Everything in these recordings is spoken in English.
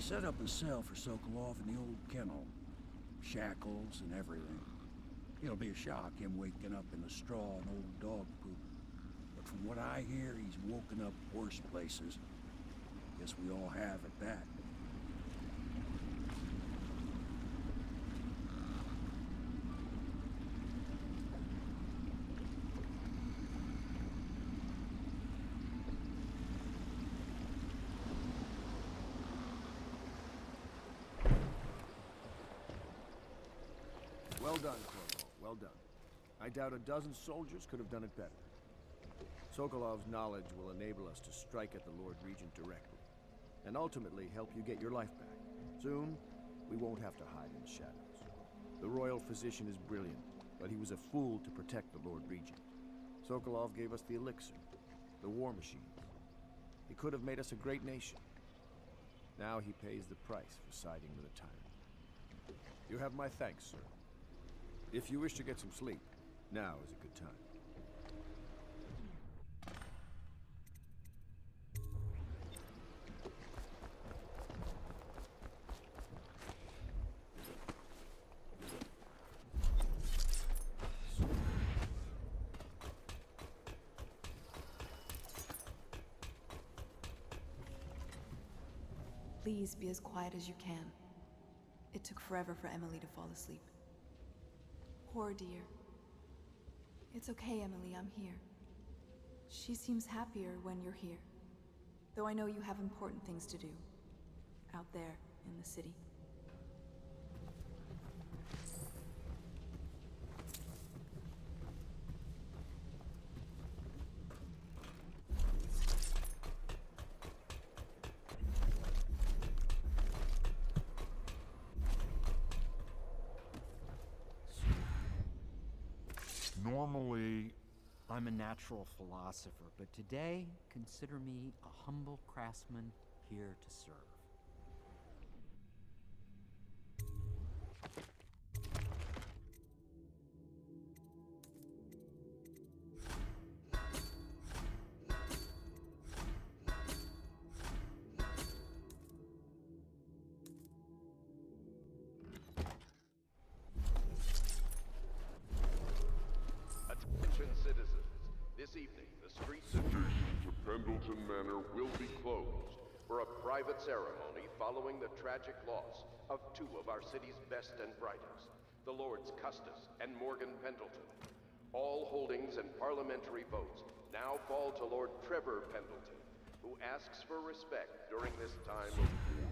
set up a cell for Sokolov in the old kennel. Shackles and everything. It'll be a shock, him waking up in the straw and old dog poop. But from what I hear, he's woken up worse places. Guess we all have at that. Well done, Corvo. Well done. I doubt a dozen soldiers could have done it better. Sokolov's knowledge will enable us to strike at the Lord Regent directly, and ultimately help you get your life back. Soon, we won't have to hide in the shadows. The royal physician is brilliant, but he was a fool to protect the Lord Regent. Sokolov gave us the elixir, the war machines. He could have made us a great nation. Now he pays the price for siding with a tyrant. You have my thanks, sir. If you wish to get some sleep, now is a good time. Please be as quiet as you can. It took forever for Emily to fall asleep. Poor dear. It's okay, Emily, I'm here. She seems happier when you're here. Though I know you have important things to do. Out there, in the city. Normally, I'm a natural philosopher, but today, consider me a humble craftsman here to serve. Attention citizens, this evening the streets adjacent to Pendleton Manor will be closed for a private ceremony following the tragic loss of two of our city's best and brightest, the Lords Custis and Morgan Pendleton. All holdings and parliamentary votes now fall to Lord Trevor Pendleton, who asks for respect during this time of war.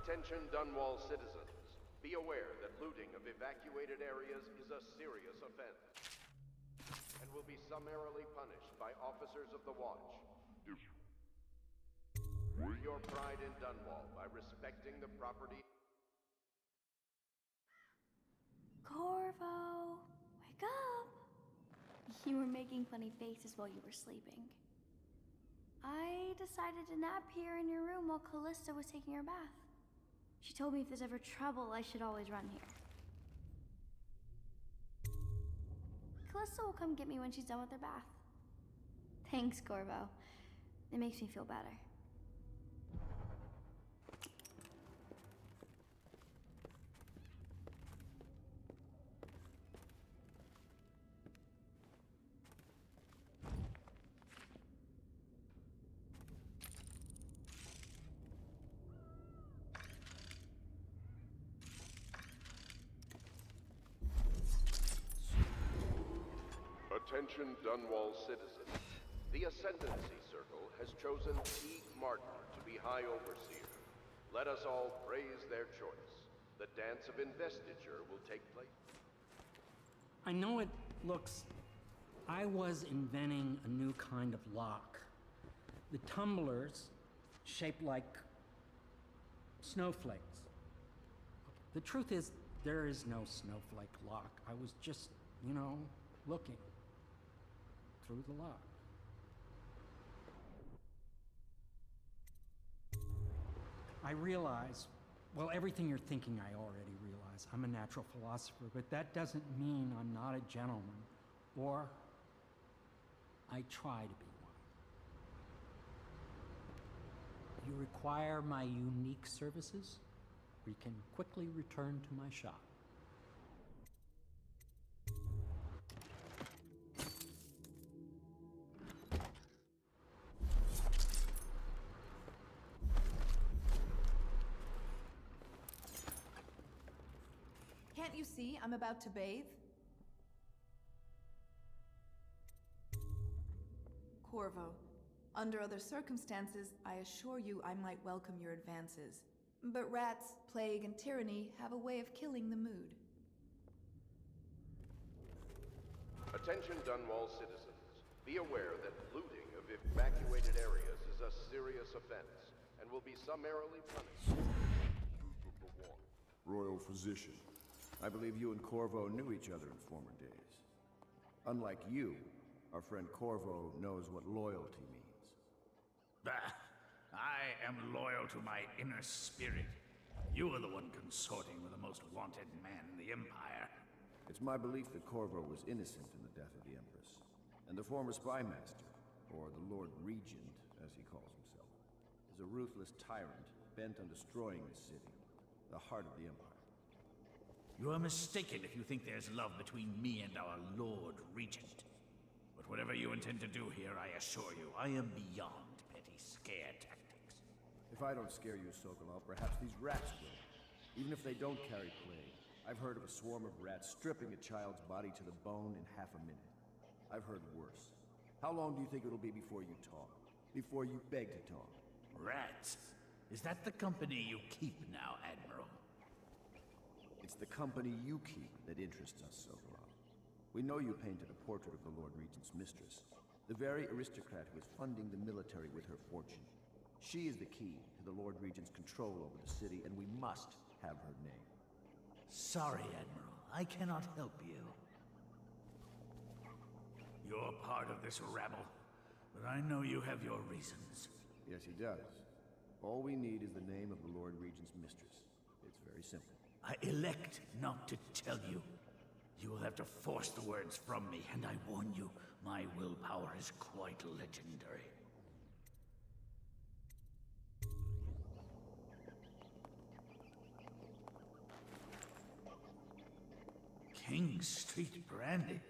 Attention Dunwall citizens, be aware that looting of evacuated areas is a serious offense and will be summarily punished by officers of the Watch. Prove your pride in Dunwall by respecting the property. Corvo, wake up! You were making funny faces while you were sleeping. I decided to nap here in your room while Callista was taking her bath. She told me if there's ever trouble, I should always run here. Callista will come get me when she's done with her bath. Thanks, Corvo. It makes me feel better. Attention Dunwall citizens. The Ascendancy Circle has chosen Teague Martin to be High Overseer. Let us all praise their choice. The dance of investiture will take place. I know it looks... I was inventing a new kind of lock. The tumblers, shaped like snowflakes. The truth is, there is no snowflake lock. I was just, looking through the lock. I realize, well, everything you're thinking I already realize. I'm a natural philosopher, but that doesn't mean I'm not a gentleman, or I try to be one. You require my unique services? We can quickly return to my shop. Can't you see I'm about to bathe? Corvo, under other circumstances, I assure you I might welcome your advances. But rats, plague, and tyranny have a way of killing the mood. Attention Dunwall citizens. Be aware that looting of evacuated areas is a serious offense and will be summarily punished. Royal Physician. I believe you and Corvo knew each other in former days. Unlike you, our friend Corvo knows what loyalty means. Bah! I am loyal to my inner spirit. You are the one consorting with the most wanted man in the Empire. It's my belief that Corvo was innocent in the death of the Empress, and the former spy master, or the Lord Regent, as he calls himself, is a ruthless tyrant bent on destroying the city, the heart of the Empire. You are mistaken if you think there's love between me and our Lord Regent. But whatever you intend to do here, I assure you, I am beyond petty scare tactics. If I don't scare you, Sokolov, perhaps these rats will. Even if they don't carry plague, I've heard of a swarm of rats stripping a child's body to the bone in half a minute. I've heard worse. How long do you think it'll be before you talk? Before you beg to talk? Rats? Is that the company you keep now, Admiral? It's the company you keep that interests us, Sokolov. We know you painted a portrait of the Lord Regent's mistress, the very aristocrat who is funding the military with her fortune. She is the key to the Lord Regent's control over the city, and we must have her name. Sorry, Admiral. I cannot help you. You're part of this rabble, but I know you have your reasons. Yes, he does. All we need is the name of the Lord Regent's mistress. It's very simple. I elect not to tell you. You will have to force the words from me, and I warn you, my willpower is quite legendary. King Street brandy?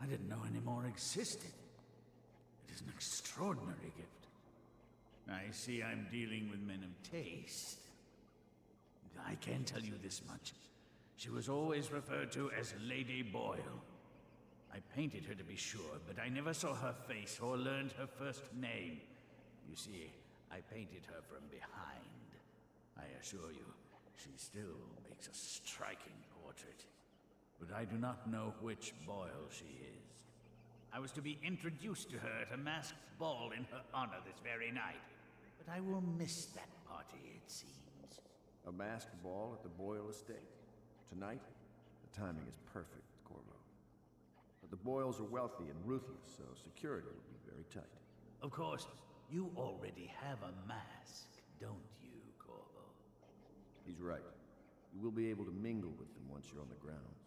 I didn't know any more existed. It is an extraordinary gift. I see I'm dealing with men of taste. I can tell you this much. She was always referred to as Lady Boyle. I painted her to be sure, but I never saw her face or learned her first name. You see, I painted her from behind. I assure you, she still makes a striking portrait. But I do not know which Boyle she is. I was to be introduced to her at a masked ball in her honor this very night. But I will miss that party, it seems. A masked ball at the Boyle estate. Tonight, the timing is perfect, Corvo. But the Boyles are wealthy and ruthless, so security will be very tight. Of course, you already have a mask, don't you, Corvo? He's right. You will be able to mingle with them once you're on the grounds.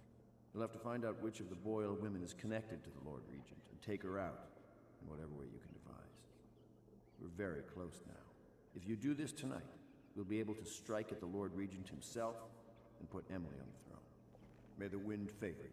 You'll have to find out which of the Boyle women is connected to the Lord Regent and take her out in whatever way you can devise. We're very close now. If you do this tonight, we'll be able to strike at the Lord Regent himself and put Emily on the throne. May the wind favor you.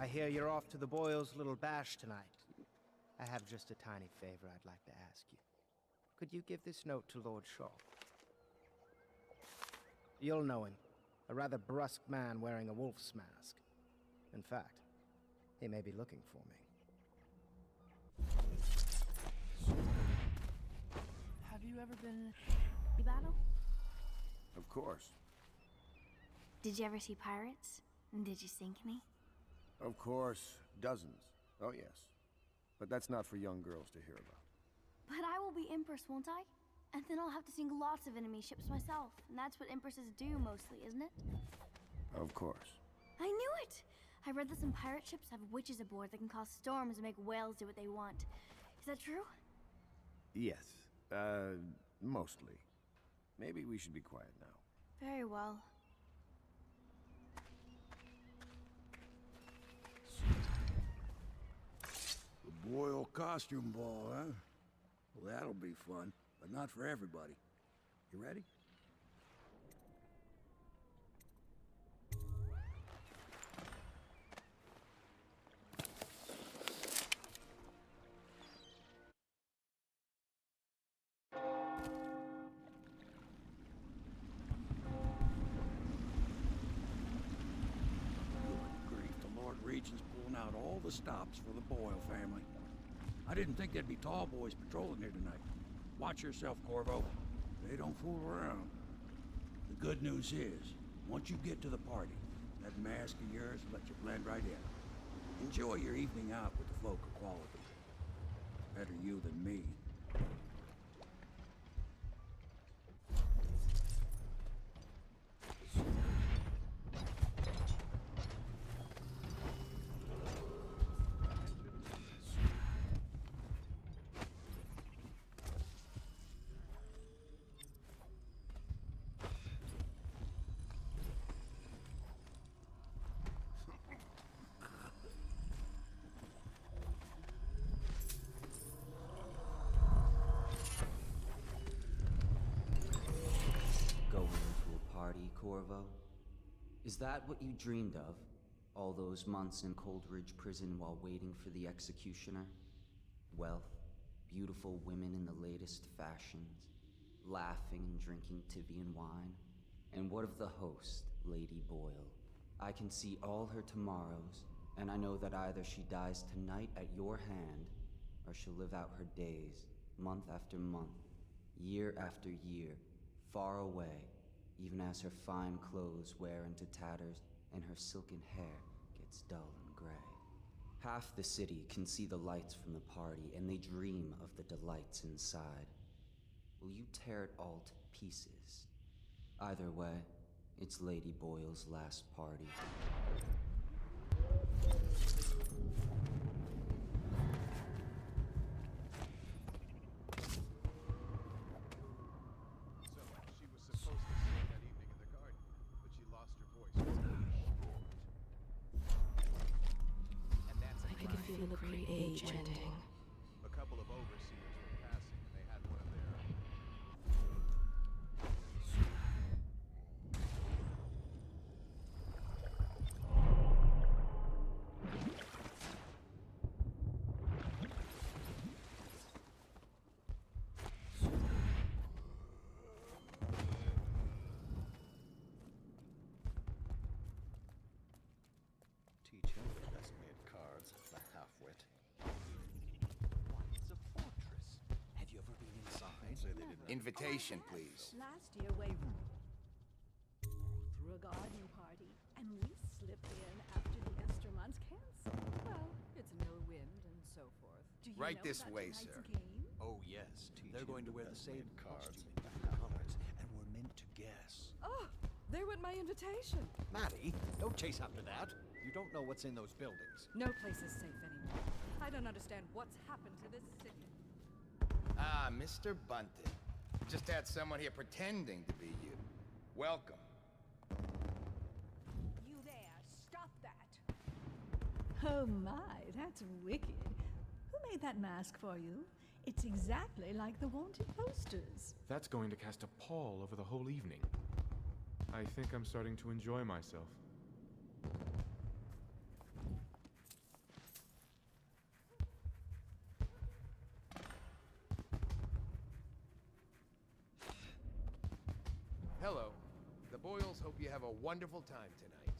I hear you're off to the Boyles' little bash tonight. I have just a tiny favor I'd like to ask you. Could you give this note to Lord Shaw? You'll know him. A rather brusque man wearing a wolf's mask. In fact, he may be looking for me. Have you ever been in a battle? Of course. Did you ever see pirates? And did you sink any? Of course. Dozens. Oh, yes. But that's not for young girls to hear about. But I will be Empress, won't I? And then I'll have to sink lots of enemy ships myself. And that's what Empresses do mostly, isn't it? Of course. I knew it! I read that some pirate ships have witches aboard that can cause storms and make whales do what they want. Is that true? Yes. Mostly. Maybe we should be quiet now. Very well. The Boyle costume ball, huh? Well, that'll be fun, but not for everybody. You ready? Regent's pulling out all the stops for the Boyle family. I didn't think there'd be tall boys patrolling here tonight. Watch yourself, Corvo. They don't fool around. The good news is, once you get to the party, that mask of yours will let you blend right in. Enjoy your evening out with the folk of quality. Better you than me. Corvo? Is that what you dreamed of? All those months in Coldridge Prison while waiting for the executioner? Wealth, beautiful women in the latest fashions, laughing and drinking Tivian wine? And what of the host, Lady Boyle? I can see all her tomorrows, and I know that either she dies tonight at your hand, or she'll live out her days, month after month, year after year, far away, even as her fine clothes wear into tatters and her silken hair gets dull and gray. Half the city can see the lights from the party, and they dream of the delights inside. Will you tear it all to pieces? Either way, it's Lady Boyle's last party. Age ending. A couple of overseers were passing, and they had one of their... Teach him the best-made cards, the half-wit. It's a fortress. Have you ever been inside? Say they didn't. Invitation, please. Last year, we threw a garden party, and we slipped in after the Estermonts canceled. Well, it's no wind and so forth. Do you Right know this about way, tonight's sir. Game? Oh, yes. Teach They're him going to the wear the same best-made cards, costume the and colors, and we're meant to guess. Oh, there went my invitation. Maddie, don't chase after that. You don't know what's in those buildings. No place is safe anymore. I don't understand what's happened to this city. Ah, Mr. Bunton. Just had someone here pretending to be you. Welcome. You there, stop that. Oh my, that's wicked. Who made that mask for you? It's exactly like the wanted posters. That's going to cast a pall over the whole evening. I think I'm starting to enjoy myself. Hello. The Boyles hope you have a wonderful time tonight.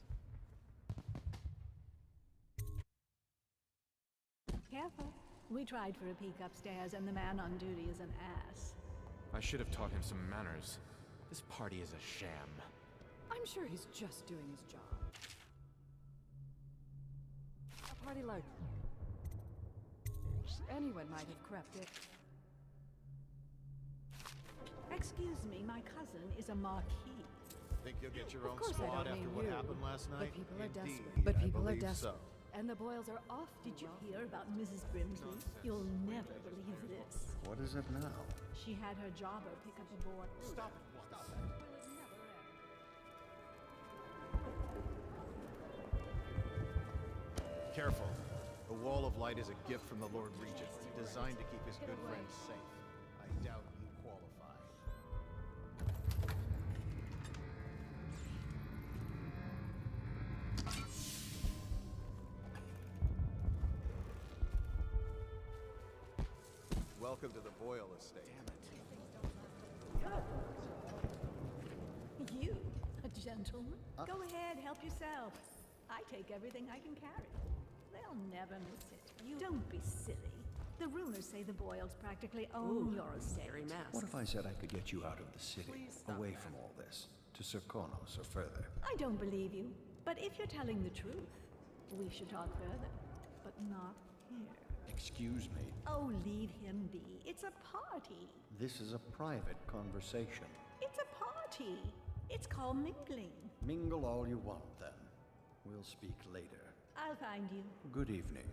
Careful. We tried for a peek upstairs, and the man on duty is an ass. I should have taught him some manners. This party is a sham. I'm sure he's just doing his job. A party like anyone might have crept in. Excuse me, my cousin is a marquis. Think you'll get your Of own course I squad don't after mean what you, happened last night? But people are Indeed, desperate. But I people are believe desperate. so. And the Boyles are off. Did you hear about Mrs. Brimsley? You'll never believe this. What is it now? She had her jobber pick up a board. Stop it. Stop it. Careful. The Wall of Light is a gift from the Lord Regent, designed to keep his good friends safe. I doubt you qualify. Welcome to the Boyle estate. You, a gentleman? Go ahead, help yourself. I take everything I can carry. They'll never miss it. You don't be silly. The rumors say the Boyles practically own your estate. What if I said I could get you out of the city, away from all this, to Serkonos or further? I don't believe you, but if you're telling the truth, we should talk further, but not here. Excuse me. Oh, leave him be. It's a party. This is a private conversation. It's a party. It's called mingling. Mingle all you want, then. We'll speak later. I'll find you. Good evening.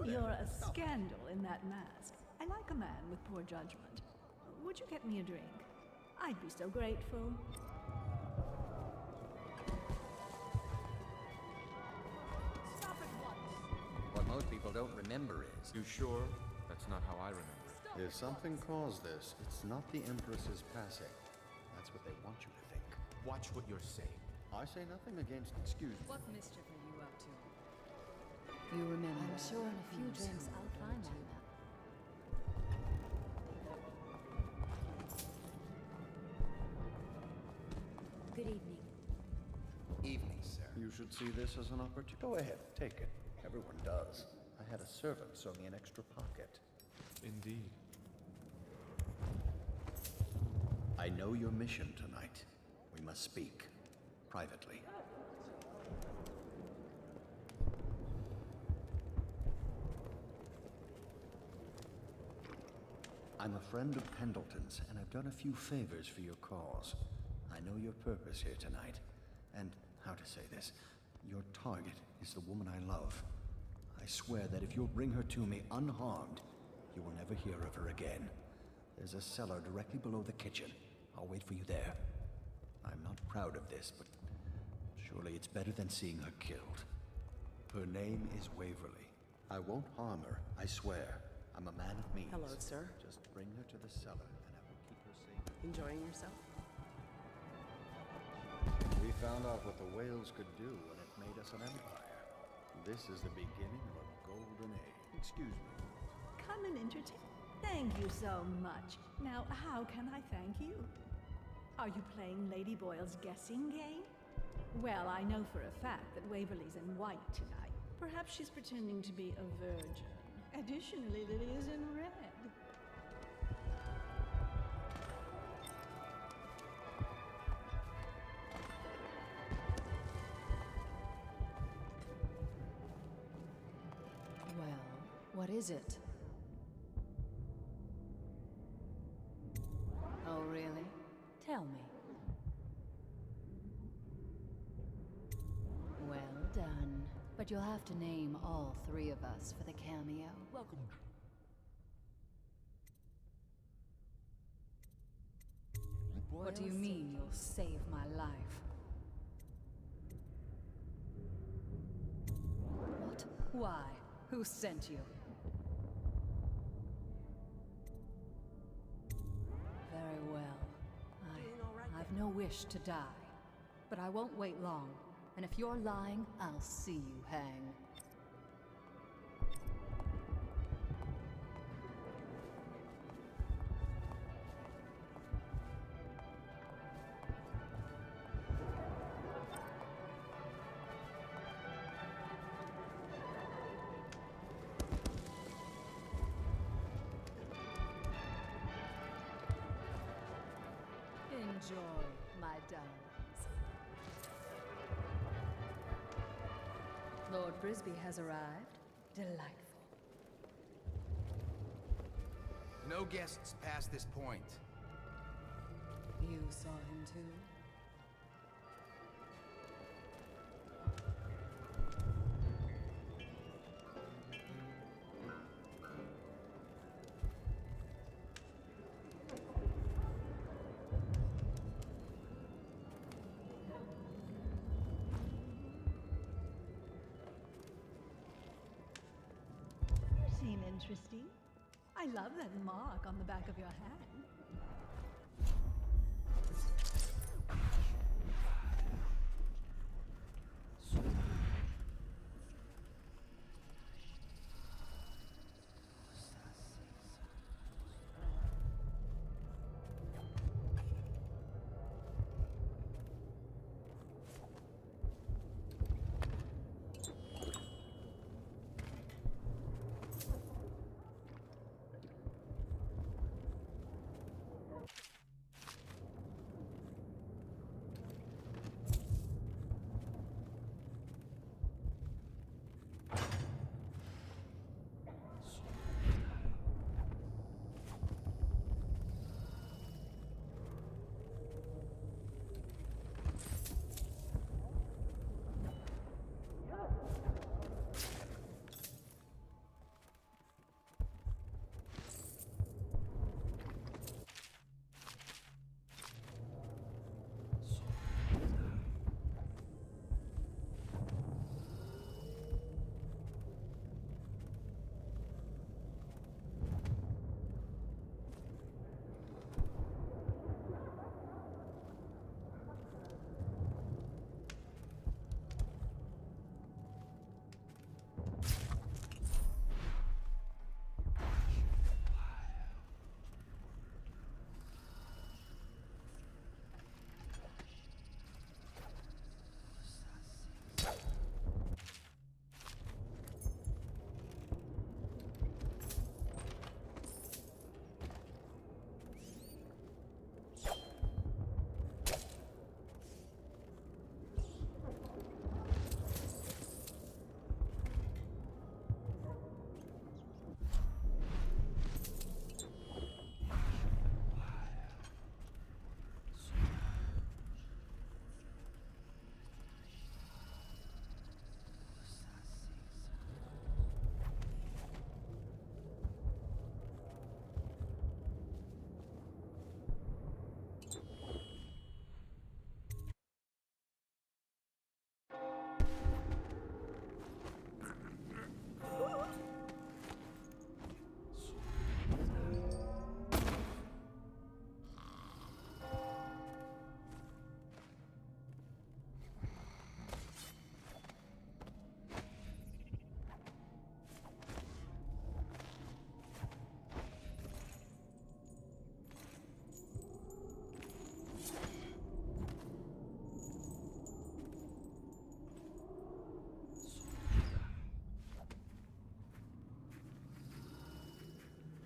You're a scandal in that mask. I like a man with poor judgment. Would you get me a drink? I'd be so grateful. Stop at once. What most people don't remember is... You sure? That's not how I remember it. If something caused this, it's not the Empress's passing. That's what they want you to think. Watch what you're saying. I say nothing against excuse me. What mischief are you up to? You remember. I'm sure in a few drinks I'll find you. Good evening. Evening, sir. You should see this as an opportunity. Go ahead, take it. Everyone does. I had a servant sew me an extra pocket. Indeed. I know your mission tonight. We must speak. Privately. I'm a friend of Pendleton's, and I've done a few favors for your cause. I know your purpose here tonight, and how to say this, your target is the woman I love. I swear that if you'll bring her to me unharmed, you will never hear of her again. There's a cellar directly below the kitchen. I'll wait for you there. I'm not proud of this, but surely it's better than seeing her killed. Her name is Waverly. I won't harm her, I swear. I'm a man of means. Hello, sir. Just bring her to the cellar, and I will keep her safe. Enjoying yourself? We found out what the whales could do, and it made us an empire. This is the beginning of a golden age. Excuse me. Come and entertain. Thank you so much. Now, how can I thank you? Are you playing Lady Boyle's guessing game? Well, I know for a fact that Waverly's in white tonight. Perhaps she's pretending to be a virgin. Additionally, Lily is in red. Well, what is it? Oh, really? Tell me. done. But you'll have to name all three of us for the cameo. Welcome. What do you mean you'll save my life? What? Why? Who sent you? Very well. I've no wish to die. But I won't wait long. And if you're lying, I'll see you hang. Enjoy, my darlings. Lord Brisby has arrived. Delightful. No guests past this point. You saw him too? Seem interesting. I love that mark on the back of your hand.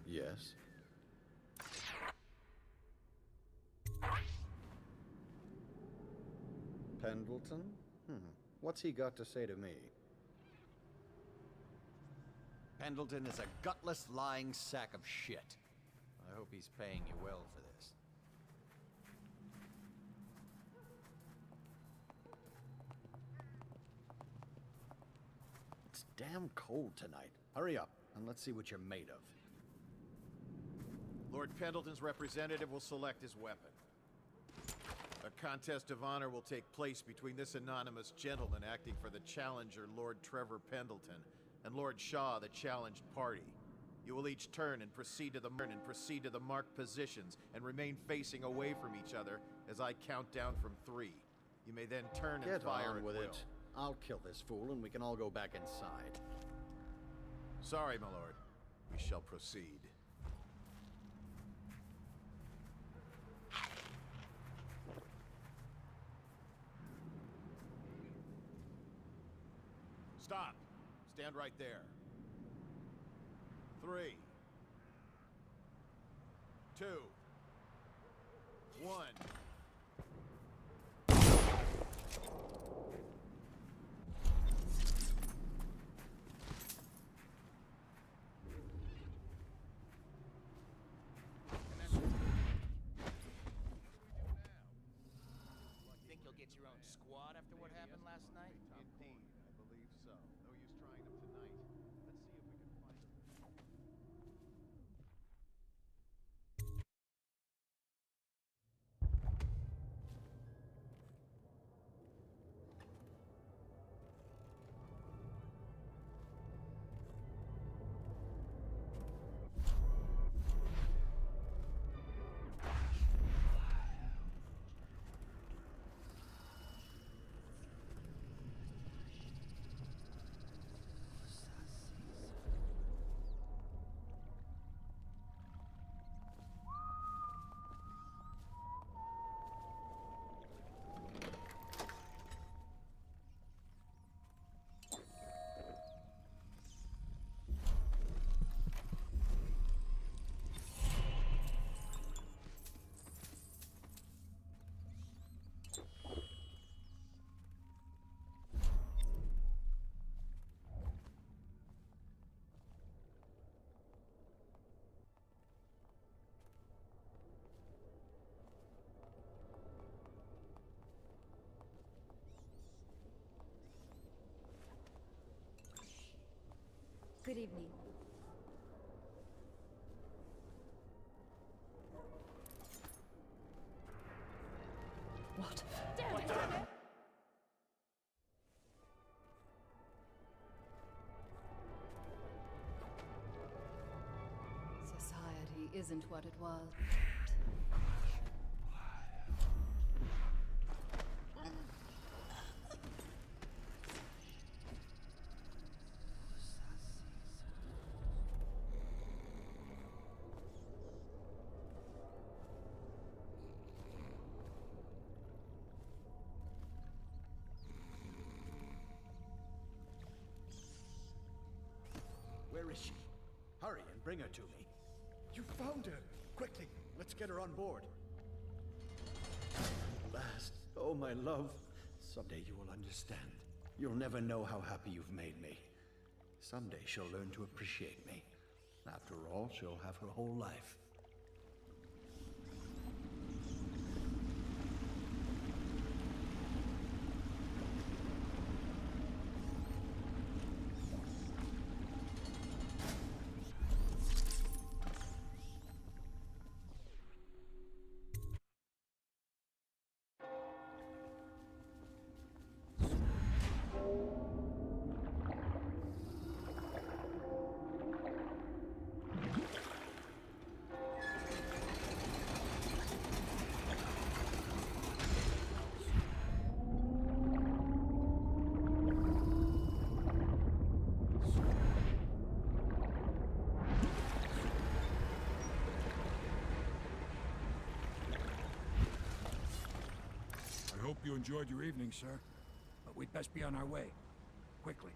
Yes. Pendleton? What's he got to say to me? Pendleton is a gutless, lying sack of shit. I hope he's paying you well for this. It's damn cold tonight. Hurry up, and let's see what you're made of. Lord Pendleton's representative will select his weapon. A contest of honor will take place between this anonymous gentleman acting for the challenger, Lord Trevor Pendleton, and Lord Shaw, the challenged party. You will each turn and proceed to the marked positions and remain facing away from each other as I count down from 3. You may then turn and fire on at with will. it. I'll kill this fool and we can all go back inside. Sorry, my lord. We shall proceed. Stop. Stand right there. 3, 2, 1. Think you'll get your own squad after what happened last night? Indeed, I believe so. No use trying them tonight. Let's see if we can find them. Good evening. What? Damn it! Society isn't what it was. Where is she? Hurry and bring her to me. You found her! Quickly, let's get her on board. At last, oh my love. Someday you will understand. You'll never know how happy you've made me. Someday she'll learn to appreciate me. After all, she'll have her whole life. I hope you enjoyed your evening, sir. But we'd best be on our way. Quickly.